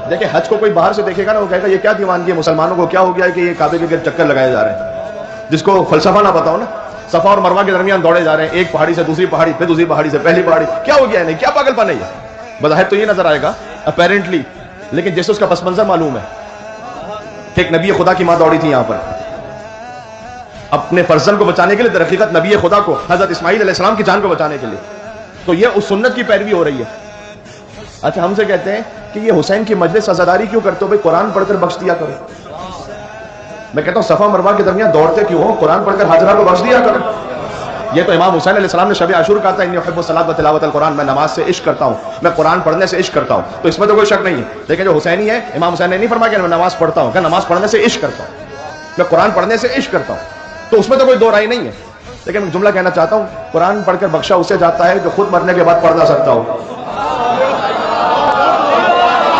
देखिए हज को कोई बाहर से देखेगा ना, वो कहेगा ये क्या दीवानगी है, मुसलमानों को क्या हो गया है कि ये काबे के चक्कर लगाए जा रहे हैं। जिसको फलसफा ना बताओ ना, सफा और मरवा के दरमियान दौड़े जा रहे हैं, एक पहाड़ी से दूसरी पहाड़ी, फिर दूसरी पहाड़ी से पहली पहाड़ी, क्या हो गया है, नहीं क्या पागलपन है ये? बज़ाहिर तो ये नजर आएगा अपेरेंटली, लेकिन जैसे उसका पस मंजर मालूम है कि एक नबी खुदा की मां दौड़ी थी यहां पर अपने फर्जन को बचाने के लिए, दरहकीकत नबी खुदा को, हजरत इस्माइल अलैहिस्सलाम की जान को बचाने के लिए, तो ये उस सुन्नत की पैरवी हो रही है। अच्छा हमसे कहते हैं कि ये हुसैन की मजलिस अज़ादारी क्यों करते हो भाई, कुरान पढ़कर बख्श दिया करो। मैं कहता हूं सफा मरवा के दरमियान दौड़ते क्यों हो, कुरान पढ़कर हाजरा को बख्श दिया करो। ये तो इमाम हुसैन अलैहिस्सलाम ने शब आशूर कहा था, इन्नी उहिब्बु सलात व तिलावतल कुरान, मैं नमाज से इश्क करता हूं, मैं कुरान पढ़ने से इश्क करता हूं, तो इसमें तो कोई शक नहीं है। लेकिन जो हुसैनी है, इमाम हुसैन ने नहीं फरमाया कि मैं नमाज पढ़ता हूं, क्या नमाज पढ़ने से इश्क करता हूं, मैं कुरान पढ़ने से इश्क करता हूं, तो उसमें तो कोई दो राय नहीं है। लेकिन मैं जुमला कहना चाहता हूं, कुरान पढ़कर बख्शा उसे जाता है जो खुद मरने के बाद पढ़ ना सकता हो।